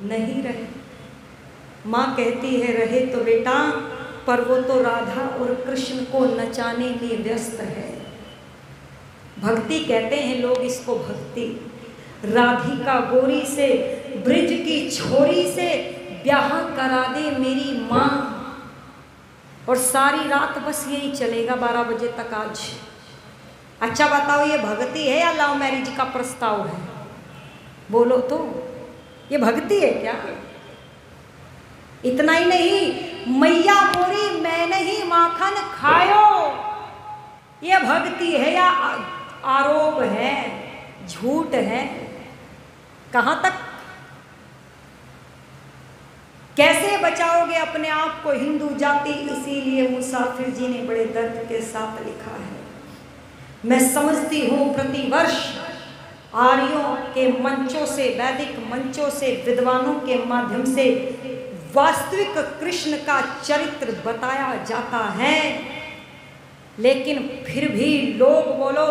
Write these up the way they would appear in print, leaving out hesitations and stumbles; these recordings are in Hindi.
नहीं रहे। माँ कहती है रहे तो बेटा, पर वो तो राधा और कृष्ण को नचाने में व्यस्त है। भक्ति कहते हैं लोग इसको भक्ति। राधिका गोरी से, ब्रिज की छोरी से ब्याह करा दे मेरी माँ, और सारी रात बस यही चलेगा 12 बजे तक आज। अच्छा बताओ, ये भक्ति है या लव मैरिज का प्रस्ताव है? बोलो तो, ये भक्ति है क्या? इतना ही नहीं, मैया मोरी मैं नहीं माखन खायो, ये भक्ति है या आरोप है, झूठ है? कहां तक? कैसे बचाओगे अपने आप को हिंदू जाति? इसीलिए मुसाफिर जी ने बड़े दर्द के साथ लिखा है। मैं समझती हूँ प्रतिवर्ष आर्यों के मंचों से, वैदिक मंचों से, विद्वानों के माध्यम से वास्तविक कृष्ण का चरित्र बताया जाता है, लेकिन फिर भी लोग बोलो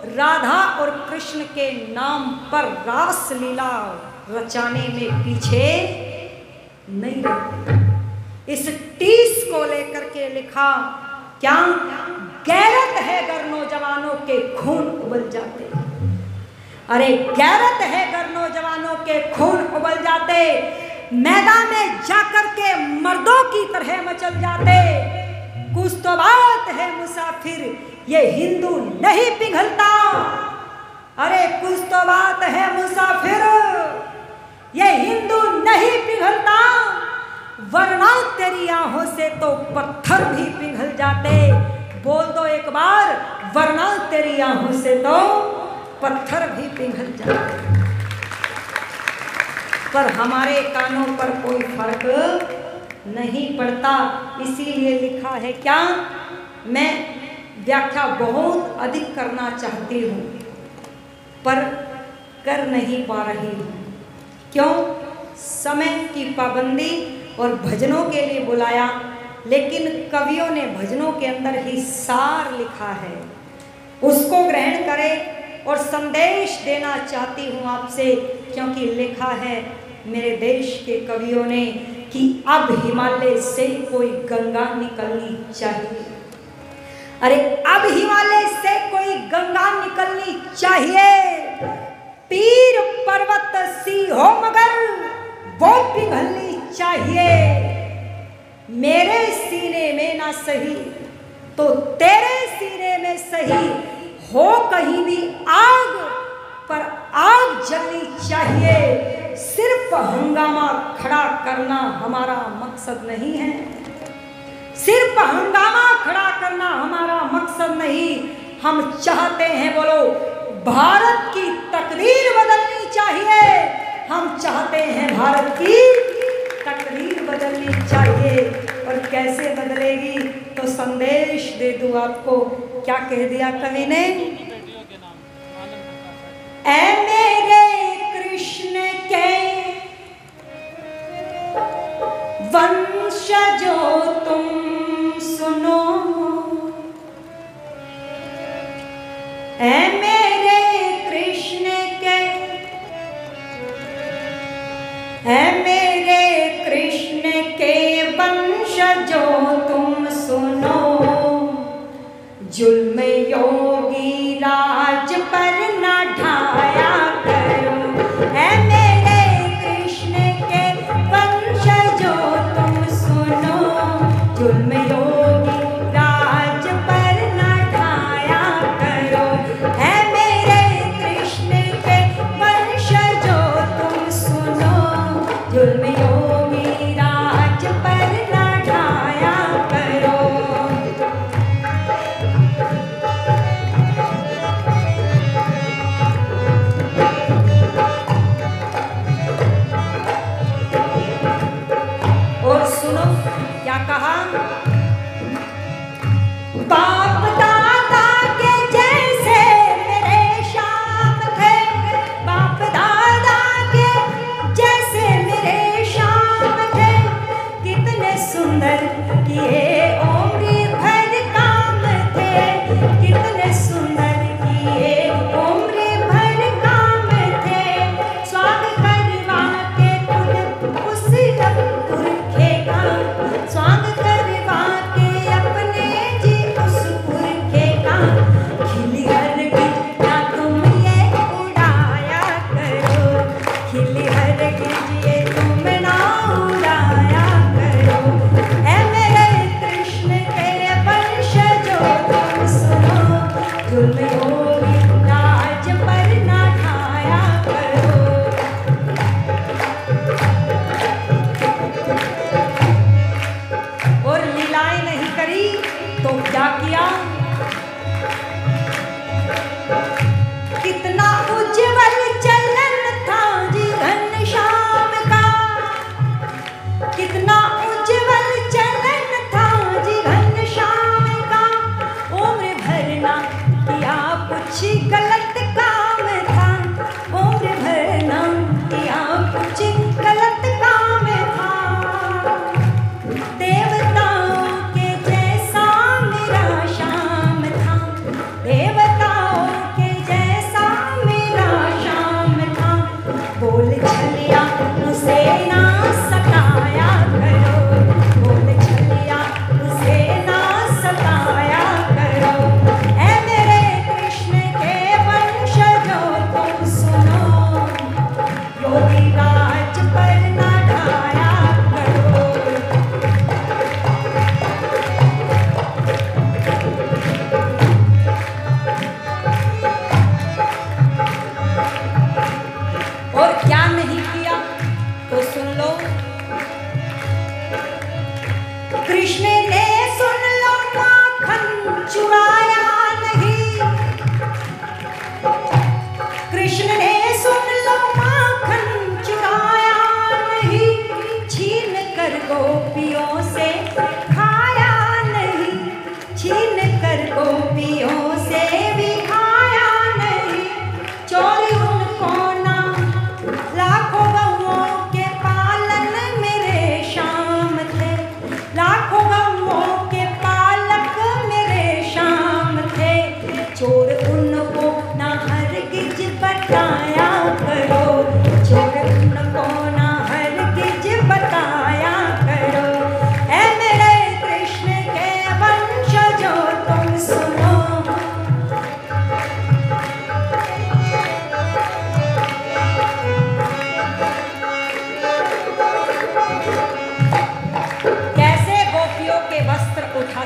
राधा और कृष्ण के नाम पर रास लीला रचाने में पीछे नहीं रहते। इस टीस को लेकर के लिखा क्या? गैरत है गर नौजवानों के खून उबल जाते। अरे गैरत है गर नौजवानों के खून उबल जाते, मैदान में जाकर के मर्दों की तरह मचल जाते। कुछ तो बात है मुसाफिर, ये हिंदू नहीं पिघलता। अरे कुछ तो बात है मुसाफिर, ये हिंदू नहीं पिघलता, वरना तेरी आंखों से तो पत्थर भी पिघल जाते। बोल दो एक बार, वरना तेरी आंखों से तो पत्थर भी पिघल जाते। पर हमारे कानों पर कोई फर्क नहीं पड़ता, इसीलिए लिखा है क्या? मैं व्याख्या बहुत अधिक करना चाहती हूँ पर कर नहीं पा रही हूँ। क्यों? समय की पाबंदी और भजनों के लिए बुलाया, लेकिन कवियों ने भजनों के अंदर ही सार लिखा है, उसको ग्रहण करें। और संदेश देना चाहती हूँ आपसे, क्योंकि लिखा है मेरे देश के कवियों ने कि अब हिमालय से कोई गंगा निकलनी चाहिए। अरे अब हिमालय से कोई गंगा निकलनी चाहिए। पीर पर्वत सी हो मगर वो पिघलनी चाहिए। मेरे सीने में ना सही तो तेरे सीने में सही हो, कहीं भी आग पर आग जलनी चाहिए। सिर्फ हंगामा खड़ा करना हमारा मकसद नहीं है, सिर्फ हंगामा खड़ा करना हमारा मकसद नहीं। हम चाहते हैं, बोलो, भारत की तकदीर बदलनी चाहिए। हम चाहते हैं भारत की तकदीर बदलनी चाहिए। और कैसे बदलेगी? तो संदेश दे दूं आपको। क्या कह दिया कवि ने? ऐ मेरे कृष्ण के वंशजो तुम सुनो, ऐ मेरे कृष्ण के, ऐ मेरे कृष्ण के वंशजो तुम सुनो, जुल्म योगी राज पर न ढाया करो। ऐ मेरे कृष्ण के वंशजो तुम सुनो, जुल्म योगी राज पर न ढाया करो। ऐ मेरे कृष्ण के वंशजो तुम सुनो, जुल्म योगी राज पर न ढाया करो। और सुनो क्या कहा? बाप दादा के जैसे मेरे श्याम थे, बाप दादा के जैसे मेरे श्याम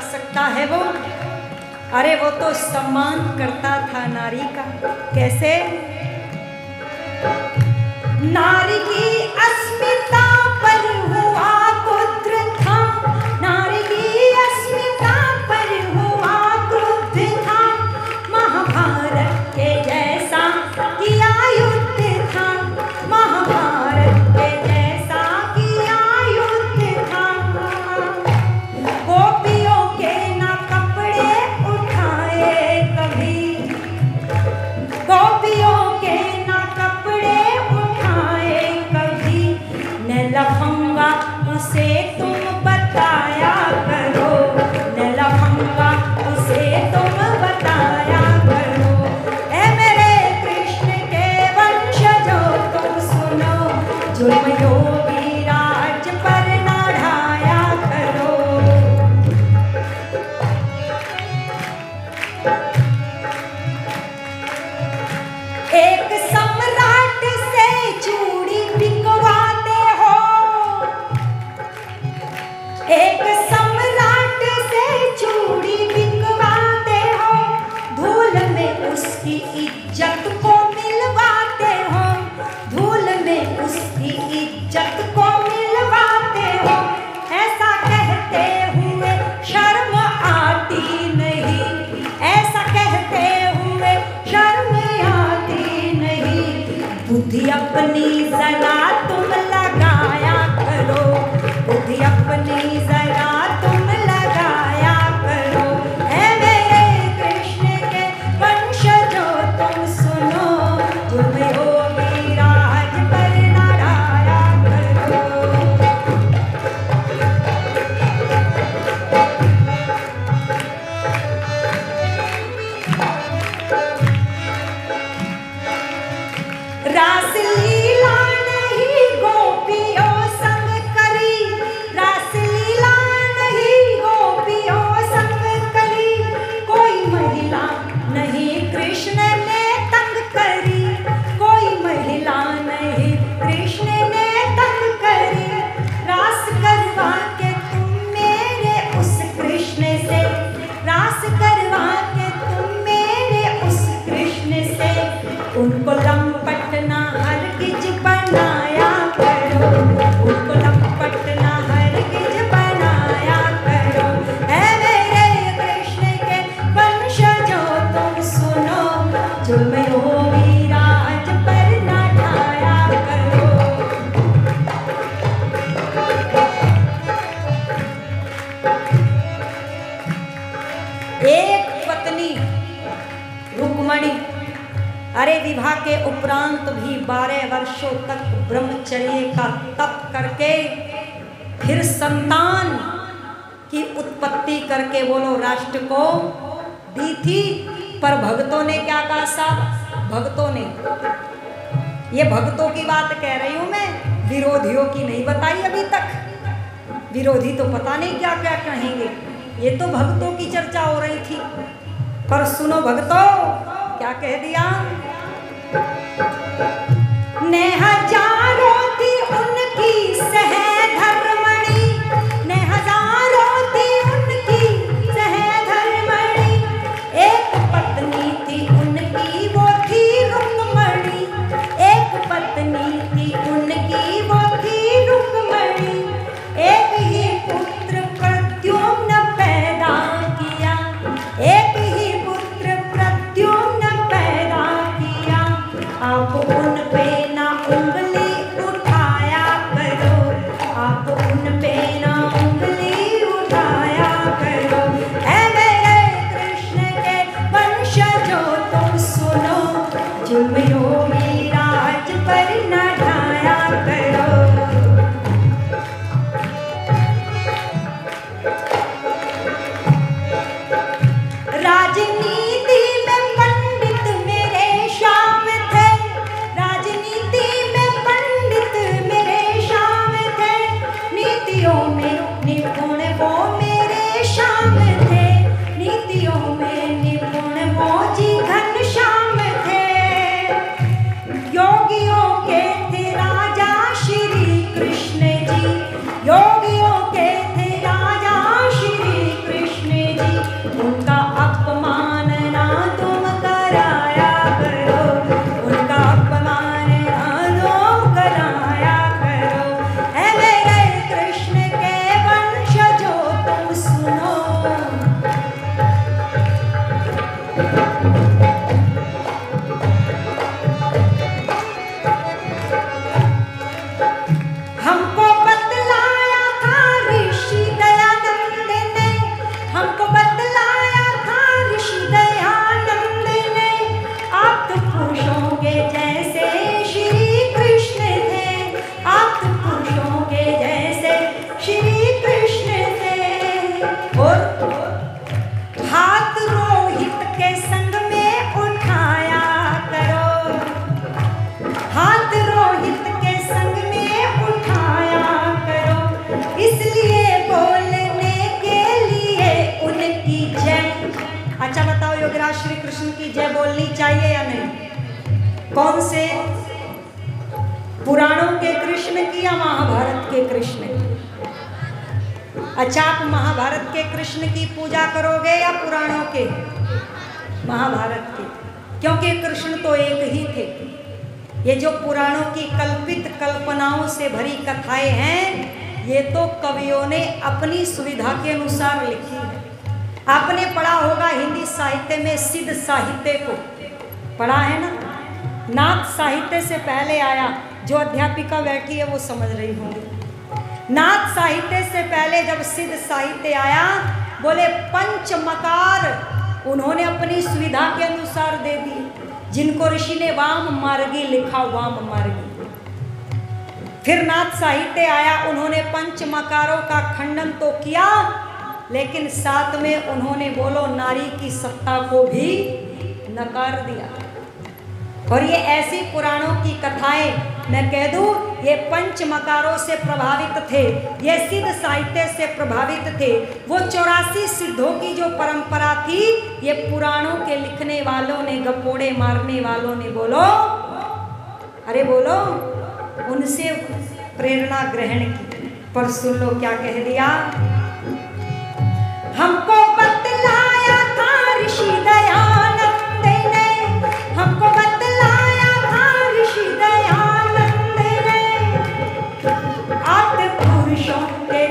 सकता है वो? अरे वो तो सम्मान करता था नारी का। कैसे? नारी की अस्मिता पर हुआ क्रुद्ध था, नारी की अस्मिता पर हुआ क्रुद्ध था, महाभारत के जैसा किया युद्ध था, महाभारत के जैसा किया युद्ध था। गोपियों के ना कपड़े उठाए कभी, गोपियों के ना कपड़े उठाए कभी, न लफंगा उसे तुम बताया करो, न लफंगा उसे तुम बताया करो। ऐ मेरे कृष्ण के वंशजों तुम सुनो, जुल्म योगी राज पर ना ढाया करो। एक सम्राट से चूड़ी बिकवाते हो, एक सम्राट से चूड़ी बिकवाते हो, धूल में उसकी इज्जत को मिलवाते हो, धूल में उसकी इज्जत को मिलवाते हो। ऐसा कहते हुए शर्म आती नहीं, ऐसा कहते हुए शर्म आती नहीं। बुद्धि अपनी जरा तुम लगाया करो, बुद्धि अपनी जरा तुम लगाया करो। ऐ मेरे कृष्ण के वंशजों तुम सुनो, तुम योगी राज पर ना ढाया करो। रासलीला नहीं गोपियों संग करी, रासलीला नहीं गोपियों संग करी, कोई महिला नहीं कृष्ण ने तंग करी, कोई महिला नहीं कृष्ण ने तंग करी। रास करवा के तुम मेरे उस कृष्ण से, रास करवा के तुम मेरे उस कृष्ण से, उनको लंपट ना हरगिज बनाया करो, उनको लंपट ना हरगिज बनाया करो। ऐ मेरे कृष्ण के वंशजों तुम सुनो, जुल्म योगी राज पर ना ढाया करो। एक पत्नी रुक्मणी अरे विवाह के उपरांत भी 12 वर्षों तक ब्रह्मचर्य का तप करके फिर संतान की उत्पत्ति करके बोलो राष्ट्र को दी थी। पर भक्तों ने क्या कहा साहब? भक्तों ने, ये भक्तों की बात कह रही हूं मैं, विरोधियों की नहीं बताई अभी तक। विरोधी तो पता नहीं क्या क्या कहेंगे, ये तो भक्तों की चर्चा हो रही थी। पर सुनो भक्तों, क्या कह दिया? ने हजारों थी उनकी सहधर्मणि, ने हजारों थी उनकी सहधर्मणि, एक पत्नी थी उनकी वो थी रुक्मणी, एक पत्नी थी उनकी वो थी रुक्मणी। एक ही पुत्र प्रद्युम्न पैदा किया, एक ही पुत्र प्रद्युम्न पैदा किया। आप उन पे ना उंगली उठाया करो, कौन से? पुराणों के कृष्ण की या महाभारत के कृष्ण की? अच्छा, आप महाभारत के कृष्ण की पूजा करोगे या पुराणों के? महाभारत के, क्योंकि कृष्ण तो एक ही थे। ये जो पुराणों की कल्पित कल्पनाओं से भरी कथाएं हैं, ये तो कवियों ने अपनी सुविधा के अनुसार लिखी है। आपने पढ़ा होगा हिंदी साहित्य में सिद्ध साहित्य को, पढ़ा है ना? नाथ साहित्य से पहले आया, जो अध्यापिका बैठी है वो समझ रही होंगी। नाथ साहित्य से पहले जब सिद्ध साहित्य आया, बोले पंचमकार उन्होंने अपनी सुविधा के अनुसार दे दी। जिनको ऋषि ने वाम मार्गी लिखा, वाम मार्गी। फिर नाथ साहित्य आया, उन्होंने पंचमकारों का खंडन तो किया, लेकिन साथ में उन्होंने बोलो नारी की सत्ता को भी नकार दिया। और ये ऐसी पुराणों की कथाएं मैं कह दूं, ये पंचमकारों से प्रभावित थे, ये सिद्ध साहित्य से प्रभावित थे। वो 84 सिद्धों की जो परंपरा थी, ये पुराणों के लिखने वालों ने, गपोड़े मारने वालों ने बोलो, अरे बोलो, उनसे प्रेरणा ग्रहण की। पर सुन लो क्या कह दिया, हमको बतलाया था ऋषि दयानंद ने, हमको बतलाया था ऋषि दयानंद ने, आठ पुरुषों के